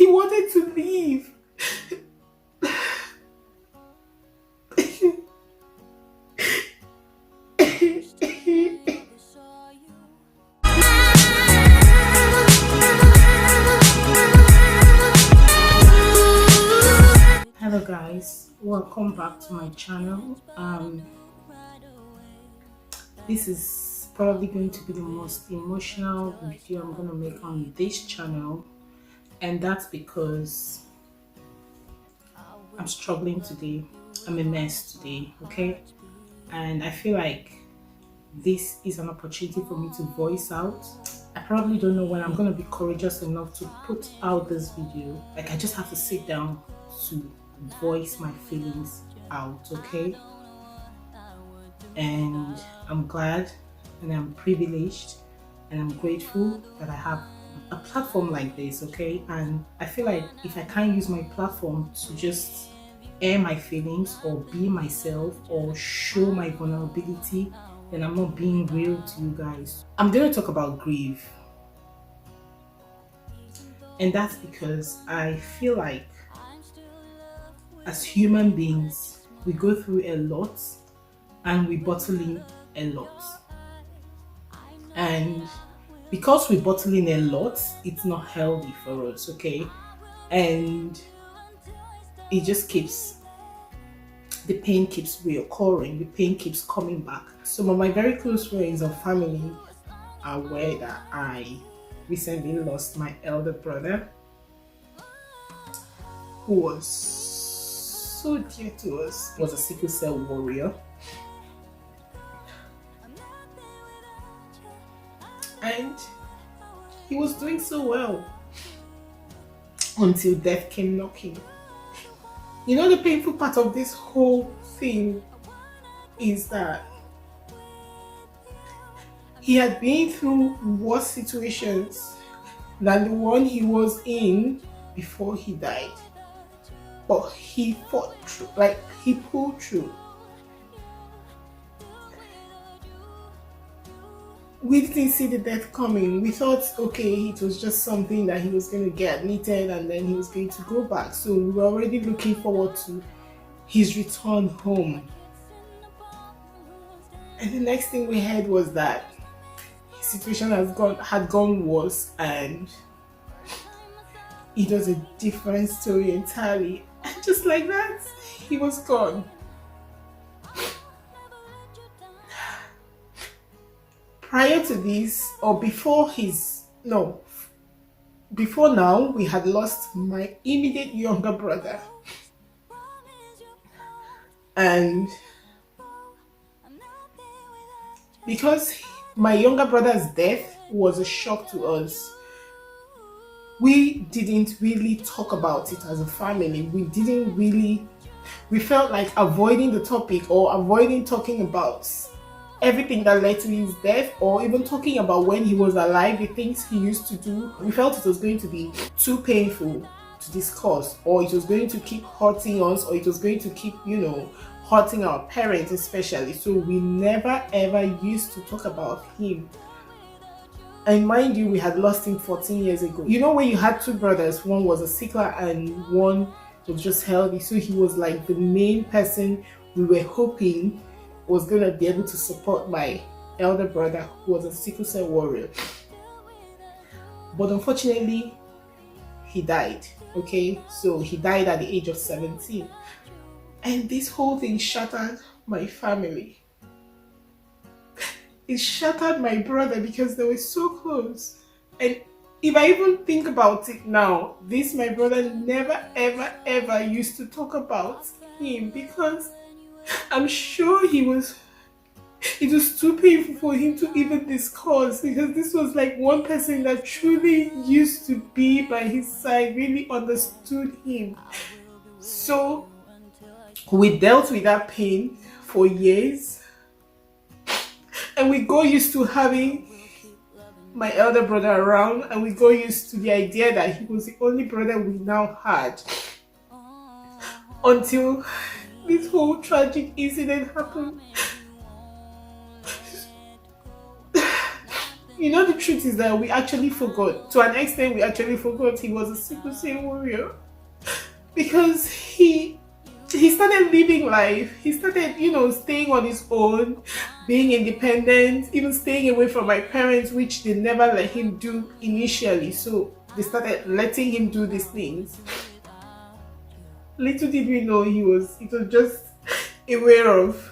He wanted to leave. Hello guys, welcome back to my channel. This is probably going to be the most emotional video I'm going to make on this channel, and that's because I'm struggling today. I'm a mess today, okay? And I feel like this is an opportunity for me to voice out. I probably don't know when I'm going to be courageous enough to put out this video. Like, I just have to sit down to voice my feelings out, okay? And I'm glad and I'm privileged and I'm grateful that I have a platform like this, okay? And I feel like if I can't use my platform to just air my feelings or be myself or show my vulnerability, then I'm not being real to you guys. I'm going to talk about grief. And that's because I feel like as human beings, we go through a lot and we bottle in a lot. And because we bottle in a lot, it's not healthy for us, okay? And it just keeps, the pain keeps reoccurring, the pain keeps coming back. Some of my very close friends or family are aware that I recently lost my elder brother, who was so dear to us. He was a sickle cell warrior. And he was doing so well until death came knocking. You know, the painful part of this whole thing is that he had been through worse situations than the one he was in before he died. But he fought through, like he pulled through. We didn't see the death coming. We thought, okay, it was just something that he was going to get admitted and then he was going to go back. So we were already looking forward to his return home. And the next thing we heard was that his situation had gone worse, and it was a different story entirely. And just like that, he was gone. Prior to this, or before now, we had lost my immediate younger brother. And because my younger brother's death was a shock to us, we didn't really talk about it as a family. We felt like avoiding the topic or avoiding talking about everything that led to his death, or even talking about when he was alive, the things he used to do. We felt it was going to be too painful to discuss, or it was going to keep hurting us, or it was going to keep, hurting our parents especially. So we never ever used to talk about him. And mind you, we had lost him 14 years ago. You know, when you had two brothers, one was a sickler and one was just healthy. So he was like the main person we were hoping was going to be able to support my elder brother, who was a sickle cell warrior. But unfortunately, he died, okay? So he died at the age of 17. And this whole thing shattered my family. It shattered my brother because they were so close. And if I even think about it now, my brother never ever used to talk about him, because I'm sure it was too painful for him to even discuss, because this was like one person that truly used to be by his side, really understood him. So we dealt with that pain for years, and we got used to having my elder brother around, and we got used to the idea that he was the only brother we now had, until this whole tragic incident happened. You know, the truth is that we actually forgot. To an extent, we actually forgot he was a sickle cell warrior, because he started living life. He started, staying on his own, being independent, even staying away from my parents, which they never let him do initially. So they started letting him do these things. Little did we know it was just a way of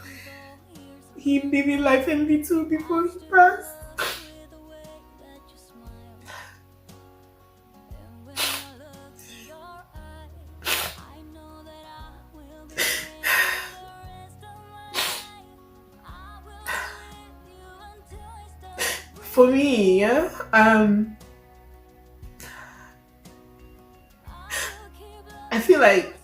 him living life a little before he passed. For me, yeah, I feel like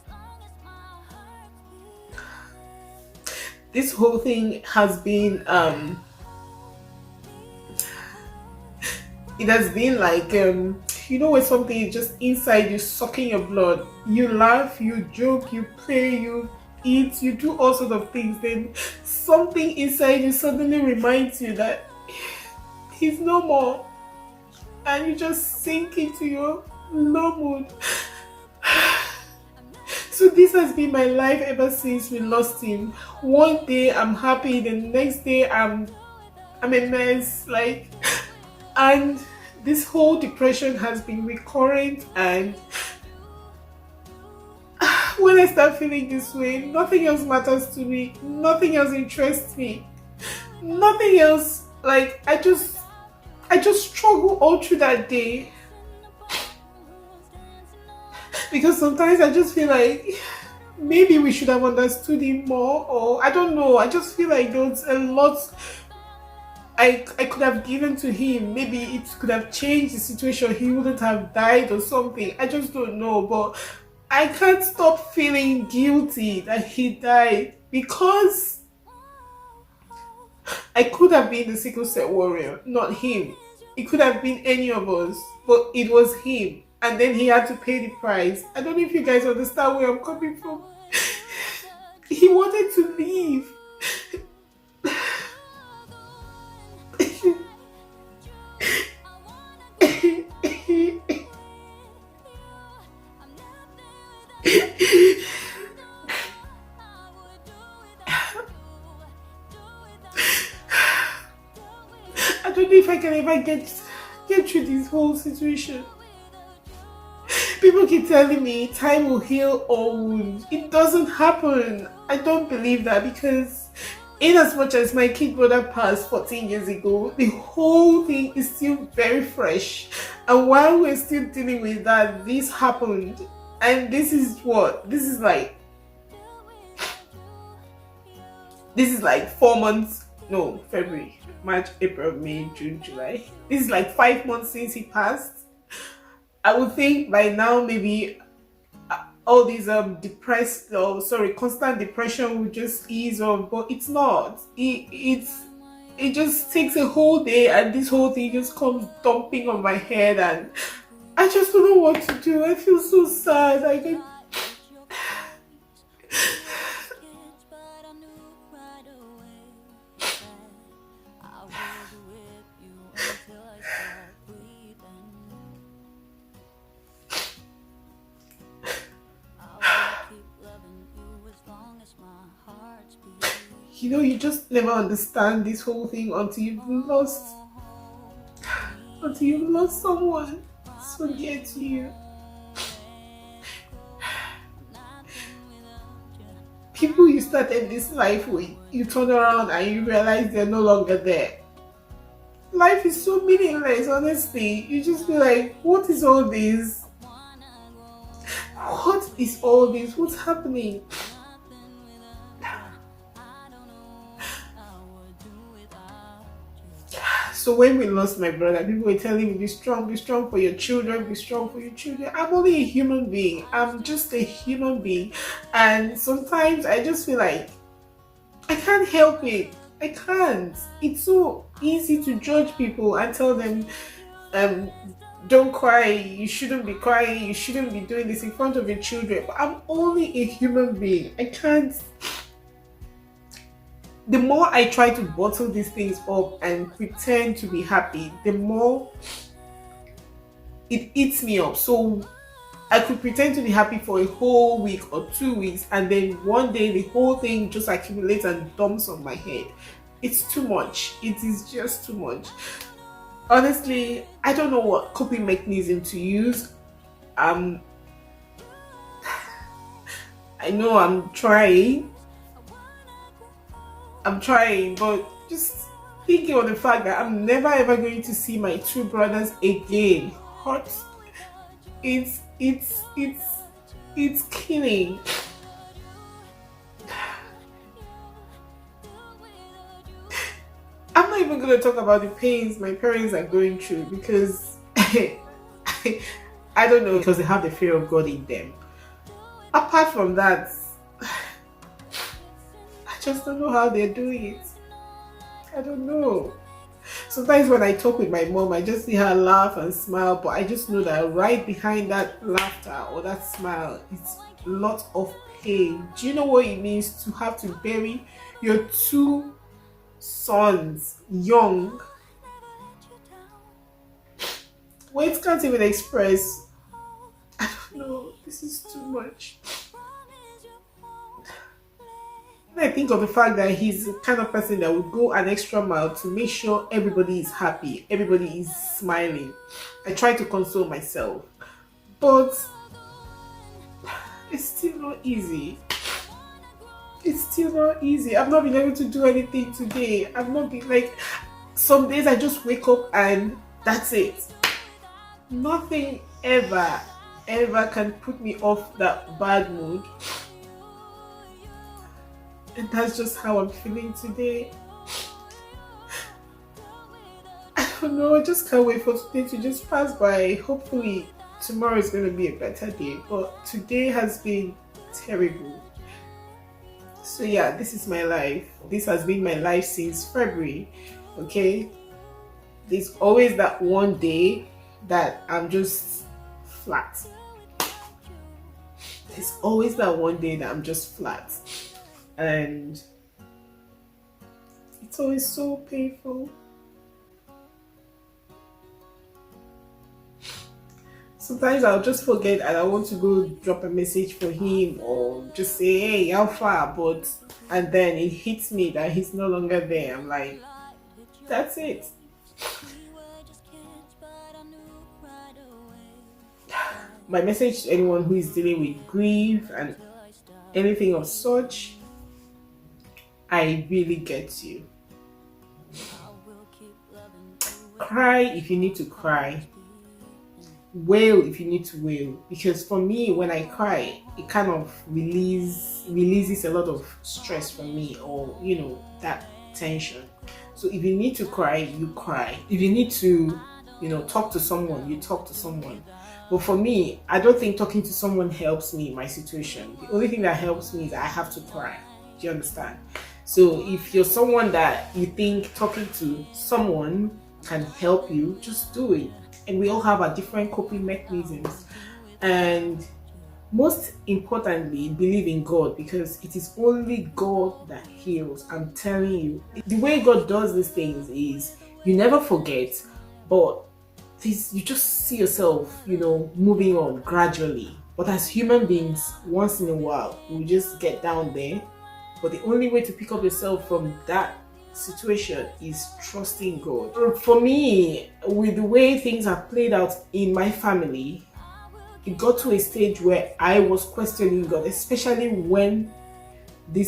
this whole thing has been it has been like when something is just inside you, sucking your blood. You laugh, you joke, you play, you eat, you do all sorts of things, then something inside you suddenly reminds you that he's no more, and you just sink into your low mood. So this has been my life ever since we lost him. One day I'm happy, the next day I'm a mess, and this whole depression has been recurrent. And when I start feeling this way, nothing else matters to me, nothing else interests me, nothing else. I just struggle all through that day, because sometimes I just feel like maybe we should have understood him more, or I don't know. I just feel like there was a lot I could have given to him. Maybe it could have changed the situation. He wouldn't have died or something. I just don't know. But I can't stop feeling guilty that he died, because I could have been the sickle cell warrior, not him. It could have been any of us, but it was him. And then he had to pay the price. I don't know if you guys understand where I'm coming from. He wanted to leave. I don't know if I can ever get through this whole situation. People keep telling me time will heal all wounds. It doesn't happen. I don't believe that, because in as much as my kid brother passed 14 years ago, the whole thing is still very fresh. And while we're still dealing with that, this happened. And this is like 4 months, no, February, March, April, May, June, July. This is like 5 months since he passed. I would think by now maybe all these constant depression will just ease off, but it's not. It just takes a whole day, and this whole thing just comes dumping on my head, and I just don't know what to do. I feel so sad. You just never understand this whole thing until you've lost someone so dear to you. People you started this life with, you turn around and you realize they're no longer there. Life is so meaningless, honestly. You just feel like, what is all this? What is all this? What's happening? So when we lost my brother, people were telling me, be strong for your children, be strong for your children. I'm only a human being. I'm just a human being. And sometimes I just feel like I can't help it. I can't. It's so easy to judge people and tell them, don't cry, you shouldn't be crying, you shouldn't be doing this in front of your children. But I'm only a human being. I can't the more I try to bottle these things up and pretend to be happy, the more it eats me up. So I could pretend to be happy for a whole week or 2 weeks, and then one day the whole thing just accumulates and dumps on my head. It's too much. It is just too much. Honestly, I don't know what coping mechanism to use. I know I'm trying, but just thinking of the fact that I'm never ever going to see my two brothers again hurts. It's killing. I'm not even gonna talk about the pains my parents are going through, because I don't know, because they have the fear of God in them. Apart from that, I just don't know how they're doing it. I don't know. Sometimes when I talk with my mom, I just see her laugh and smile, but I just know that right behind that laughter or that smile, it's a lot of pain. Do you know what it means to have to bury your two sons young? Words can't even express. I don't know. This is too much. I think of the fact that he's the kind of person that would go an extra mile to make sure everybody is happy, everybody is smiling. I try to console myself, but it's still not easy. It's still not easy. I've not been able to do anything today. I've not been, like, some days I just wake up and that's it. Nothing ever can put me off that bad mood. And that's just how I'm feeling today. I don't know, I just can't wait for today to just pass by. Hopefully tomorrow is going to be a better day, but today has been terrible. So yeah, this is my life. This has been my life since February. Okay, there's always that one day that I'm just flat. There's always that one day that I'm just flat. And it's always so painful. Sometimes I'll just forget and I want to go drop a message for him or just say, hey, how far? And then it hits me that he's no longer there. I'm like, that's it. My message to anyone who is dealing with grief and anything of such, I really get you. Cry if you need to cry. Wail if you need to wail. Because for me, when I cry, it kind of releases a lot of stress from me, or that tension. So if you need to cry, you cry. If you need to, talk to someone, you talk to someone. But for me, I don't think talking to someone helps me in my situation. The only thing that helps me is I have to cry. Do you understand? So if you're someone that you think talking to someone can help you, just do it. And we all have our different coping mechanisms. And most importantly, believe in God, because it is only God that heals. I'm telling you. The way God does these things is you never forget, but you just see yourself, moving on gradually. But as human beings, once in a while, we just get down there. But the only way to pick up yourself from that situation is trusting God. For me, with the way things have played out in my family, it got to a stage where I was questioning God, especially when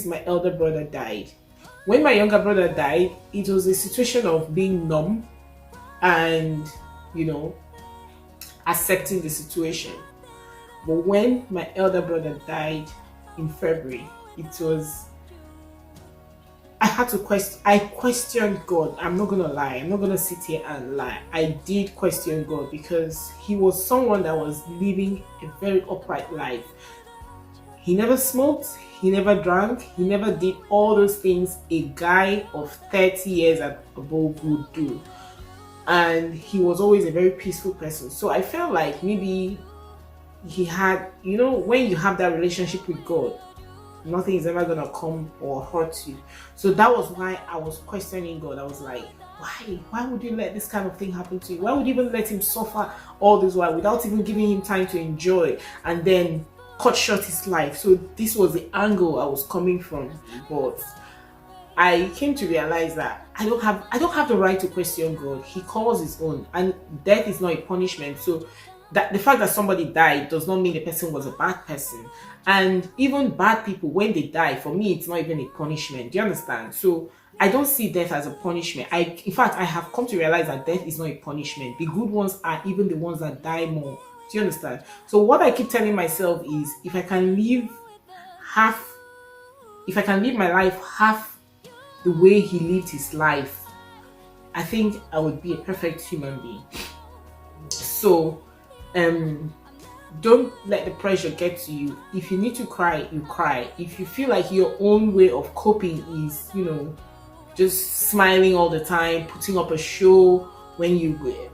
my elder brother died. When my younger brother died, it was a situation of being numb and accepting the situation. But when my elder brother died in February, I questioned God. I'm not gonna lie. I'm not gonna sit here and lie. I did question God, because he was someone that was living a very upright life. He never smoked, he never drank, he never did all those things a guy of 30 years and above would do. And he was always a very peaceful person. So I felt like maybe he had, when you have that relationship with God, nothing is ever gonna come or hurt you. So that was why I was questioning God. I was like, why would you let this kind of thing happen to you? Why would you even let him suffer all this while without even giving him time to enjoy, and then cut short his life? So this was the angle I was coming from. But I came to realize that I don't have the right to question God. He calls his own, and death is not a punishment. So that the fact that somebody died does not mean the person was a bad person. And even bad people, when they die, for me, it's not even a punishment. Do you understand? So I don't see death as a punishment. In fact, I have come to realize that death is not a punishment. The good ones are even the ones that die more. Do you understand? So what I keep telling myself is, if I can live my life half the way he lived his life, I think I would be a perfect human being. So don't let the pressure get to you. If you need to cry, you cry. If you feel like your own way of coping is, just smiling all the time, putting up a show when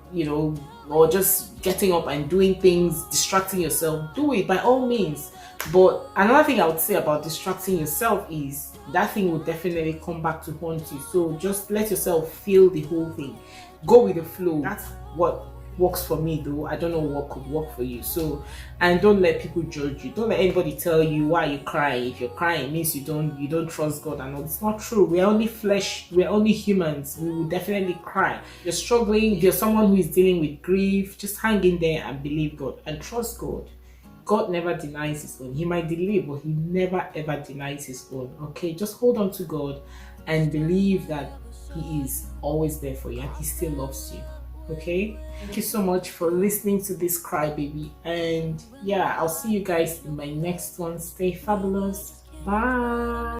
or just getting up and doing things, distracting yourself, do it by all means. But another thing I would say about distracting yourself is that thing will definitely come back to haunt you. So just let yourself feel the whole thing. Go with the flow. That's what works for me, though. I don't know what could work for you. So, and don't let people judge you. Don't let anybody tell you why you cry. If you're crying, it means you don't trust God and all. It's not true. We're only flesh. We're only humans. We will definitely cry. If you're struggling, if you're someone who is dealing with grief, just hang in there and believe God and trust God. God never denies his own. He might delay, but he never ever denies his own. Okay, just hold on to God and believe that he is always there for you and he still loves you. Okay, thank you so much for listening to this cry baby, and yeah, I'll see you guys in my next one. Stay fabulous. Bye.